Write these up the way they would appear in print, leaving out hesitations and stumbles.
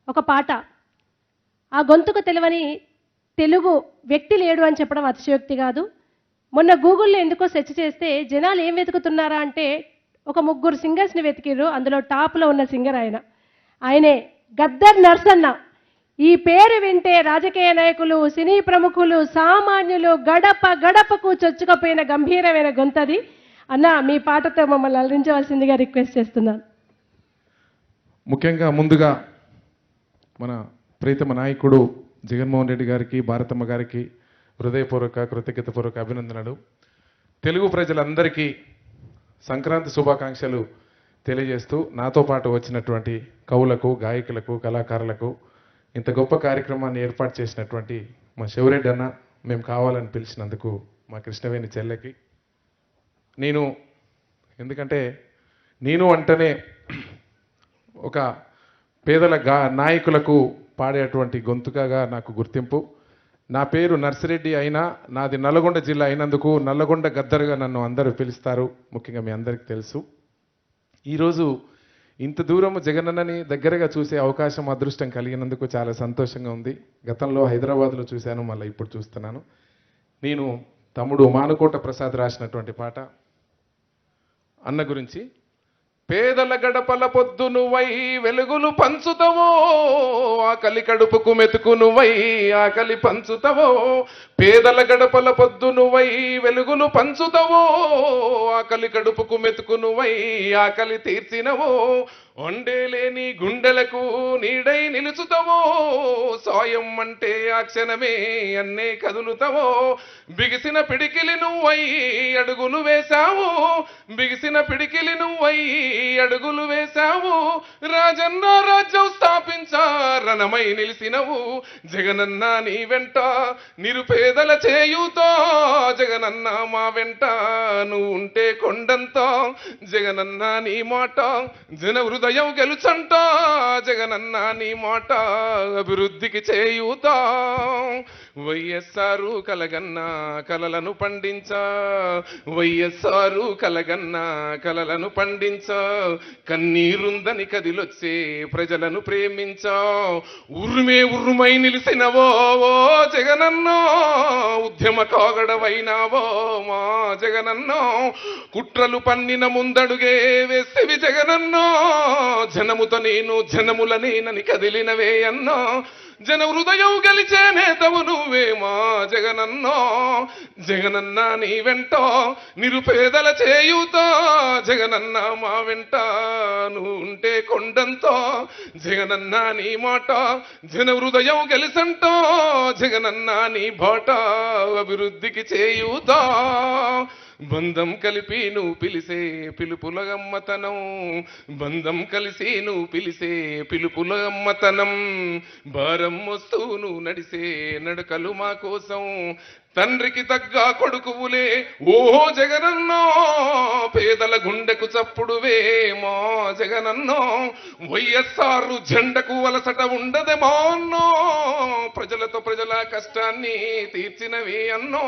ఒక పాట. ఆ గొంతుకు తెలవని తెలుగు వ్యక్తి లేడు అని చెప్పడం అతిశయోక్తి కాదు. మొన్న గూగుల్లో ఎందుకో సెర్చ్ చేస్తే జనాలు ఏం వెతుకుతున్నారా అంటే ఒక ముగ్గురు సింగర్స్ని వెతికిర్రు. అందులో టాప్లో ఉన్న సింగర్ ఆయనే గద్దర్ నర్సన్న. ఈ పేరు వింటే రాజకీయ నాయకులు, సినీ ప్రముఖులు, సామాన్యులు గడప గడపకు చొచ్చుకపోయిన గంభీరమైన గొంతది. అన్న, మీ పాటతో మమ్మల్ని అలరించవలసిందిగా రిక్వెస్ట్ చేస్తున్నాను. ముఖ్యంగా ముందుగా మన ప్రీతమ నాయకుడు జగన్మోహన్ రెడ్డి గారికి, భారతమ్మ గారికి హృదయపూర్వక కృతజ్ఞతపూర్వక అభినందనలు. తెలుగు ప్రజలందరికీ సంక్రాంతి శుభాకాంక్షలు తెలియజేస్తూ నాతో పాటు వచ్చినటువంటి కవులకు, గాయకులకు, కళాకారులకు, ఇంత గొప్ప కార్యక్రమాన్ని ఏర్పాటు చేసినటువంటి మా శివరెడ్డి అన్న, మేము కావాలని పిలిచినందుకు మా కృష్ణవేణి చెల్లెకి, ఎందుకంటే నేను అంటేనే ఒక పేదల నాయకులకు పాడేటువంటి గొంతుకగా నాకు గుర్తింపు. నా పేరు నర్సిరెడ్డి అయినా నాది నల్లగొండ జిల్లా అయినందుకు నల్లగొండ గద్దరుగా నన్ను అందరూ పిలుస్తారు. ముఖ్యంగా మీ అందరికీ తెలుసు. ఈరోజు ఇంత దూరం జగనన్నని దగ్గరగా చూసే అవకాశం, అదృష్టం కలిగినందుకు చాలా సంతోషంగా ఉంది. గతంలో హైదరాబాద్లో చూశాను, మళ్ళీ ఇప్పుడు చూస్తున్నాను. నేను తమ్ముడు మానుకోట ప్రసాద్ రాసినటువంటి పాట అన్న గురించి. పేదల గడపల పొద్దు నువ్వై వెలుగులు పంచుతవో, ఆకలి కడుపుకు మెతుకు నువ్వై ఆకలి పంచుతవో. పేదల గడపల పొద్దు నువ్వై వెలుగులు పంచుతవో, ఆకలి కడుపుకు మెతుకు నువ్వై ఆకలి తీర్చినవో. ఒండేలేని గుండెలకు నీడై నిలుచుతవో, సాయం అంటే ఆ క్షణమే అన్నే కదులుతవో. బిగిసిన పిడికిలి నువ్వై అడుగులు వేశావు, బిగిసిన పిడికిలి నువ్వై అడుగులు వేశావు. రాజన్న రాజ్యం స్థాపించారణమై నిలిసినవు. జగనన్న నీ వెంట నిరుపేదల చేయూతో, జగనన్న మా వెంట నువ్వు ఉంటే కొండంతా. జగనన్న నీ మాట జన హృదయం గెలుచంట, జగనన్న నీ మాట అభివృద్ధికి చేయూతా. వైఎస్ఆర్ కలగన్నా కలలను పండించా, వైఎస్ఆర్ కలగన్నా కలలను పండించా. కన్నీరుందని కదిలొచ్చే ప్రజలను ప్రేమించా. ఉర్రుమై నిలిసినవో జగనన్నో, ఉద్యమ కాగడవైనావో మా జగనన్నో. కుట్రలు పన్నిన ముందడుగే వేసేవి జగనన్నో, జనముతో నేను జనముల నేనని కదిలినవే అన్నో. జన హృదయం గెలిచే నేతవు నువ్వే మా జగనన్నో. జగనన్న నీ వెంట నిరుపేదల చేయూతో, జగనన్న మా వెంట నువ్వు ఉంటే కొండంతో. జగనన్న నీ మాట జన హృదయం గెలిసంటో, జగనన్న నీ బాట అభివృద్ధికి చేయూతా. బంధం కలిపి నువ్వు పిలిసే పిలుపుల గమ్మతనం, బంధం కలిసి నువ్వు పిలిసే పిలుపుల గమ్మతనం. భారం మోస్తూ నువ్వు నడిసే నడకలు మా కోసం, తండ్రికి తగ్గ కొడుకువులే ఓ జగనన్నో. పేదల గుండెకు చప్పుడువే మా జగనన్నో. వైఎస్ఆర్ జెండకు వలసట ఉండదేమో అన్నో, ప్రజలతో ప్రజల కష్టాన్ని తీర్చినవే అన్నో.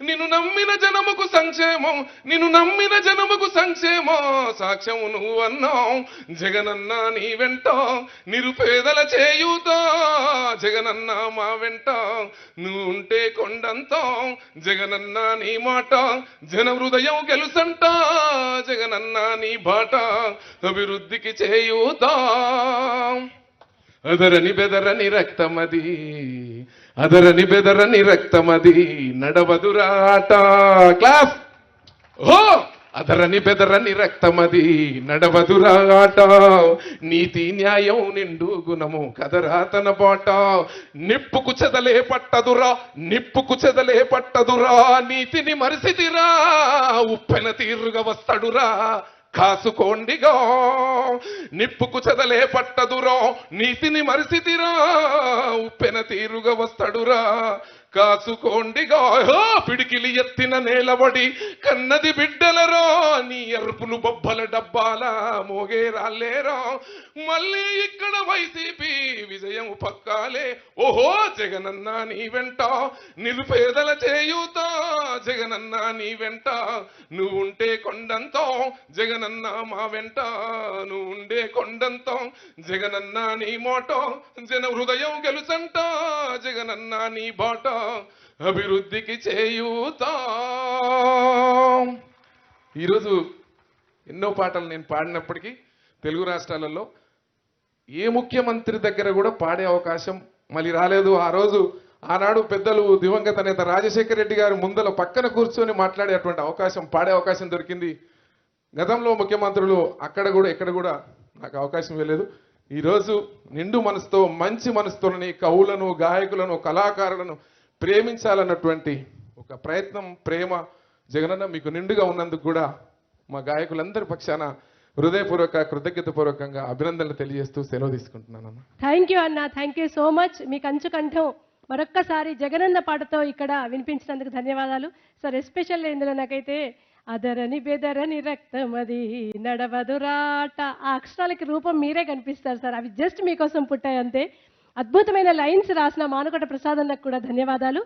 నిన్ను నమ్మిన జనముకు సంక్షేమం, నిన్ను నమ్మిన జనముకు సంక్షేమం సాక్ష్యం నువ్వు అన్నావు. జగనన్న నీ వెంట నిరుపేదల చేయూతో, జగనన్న మా వెంట నువ్వు ఉంటే కొండంత. జగనన్న నీ మాట జన హృదయం గెలుసంట, జగనన్న నీ బాట అభివృద్ధికి చేయూతా. అదరని బెదరని రక్తమది, అదరని బెదరని రక్తమది నడవదురాట. క్లాస్. ఓ అదరని బెదరని రక్తమది నడవదురాట. నీతి న్యాయం నిండు గుణము కదరా తన బాట. నిప్పుకు చెదలే పట్టదురా, నిప్పుకు చెదలే పట్టదురా. నీతిని మరిసిదిరా, ఉప్పెన తీరుగా వస్తాడురా కాసుకోండిగా. నిప్పుకు చెదలే పట్టదురా, నీతిని మరిసిదిరా, ఉప్పెన తీరుగా వస్తాడురా కాసుకోండిగా. పిడికిలి ఎత్తిన నేలబడి కన్నది బిడ్డలరో, నీ ఎరుపులు బొబ్బల డబ్బాల మోగే రాలేరా. మళ్ళీ ఇక్కడ వైసీపీ విజయం పక్కాలే ఓహో జగనన్న నీ వెంట నిరుపేదల చేయూత జగనన్న నీ వెంట నువ్వుంటే కొండంతో జగనన్న మా వెంట నువ్వుండే కొండంతో జగనన్న నీ మోటో జన హృదయం గెలుచంట జగనన్న నీ బాట అభివృద్ధికి చేయూత. ఈరోజు ఎన్నో పాటలు నేను పాడినప్పటికీ తెలుగు రాష్ట్రాలలో ఏ ముఖ్యమంత్రి దగ్గర కూడా పాడే అవకాశం మళ్ళీ రాలేదు. ఆ రోజు ఆనాడు పెద్దలు దివంగత నేత రాజశేఖర రెడ్డి గారు ముందల పక్కన కూర్చొని మాట్లాడేటువంటి అవకాశం, పాడే అవకాశం దొరికింది. గతంలో ముఖ్యమంత్రులు అక్కడ కూడా ఎక్కడ కూడా నాకు అవకాశం ఇవ్వలేదు. ఈరోజు నిండు మనసుతో మంచి మనసుతోని కవులను, గాయకులను, కళాకారులను ప్రేమించాలన్నటువంటి ఒక ప్రయత్నం, ప్రేమ జగనన్న మీకు నిండుగా ఉన్నందుకు కూడా మా గాయకులందరి పక్షాన హృదయపూర్వక కృతజ్ఞతపూర్వకంగా అభినందనలు తెలియజేస్తూ సెలవు తీసుకుంటున్నానన్న. థ్యాంక్ యూ అన్న, థ్యాంక్ యూ సో మచ్. మీ కంచు కంఠం మరొక్కసారి జగనన్న పాటతో ఇక్కడ వినిపించినందుకు ధన్యవాదాలు సార్. ఎస్పెషల్లీ ఇందులో నాకైతే అదరని బెదరని రక్తమది నడవదురాట ఆ అక్షరాలకి రూపం మీరే కనిపిస్తారు సార్. అవి జస్ట్ మీకోసం పుట్టాయి అంతే. అద్భుతమైన లైన్స్ రాసిన మానుకోట ప్రసాద్ అన్నకు కూడా ధన్యవాదాలు.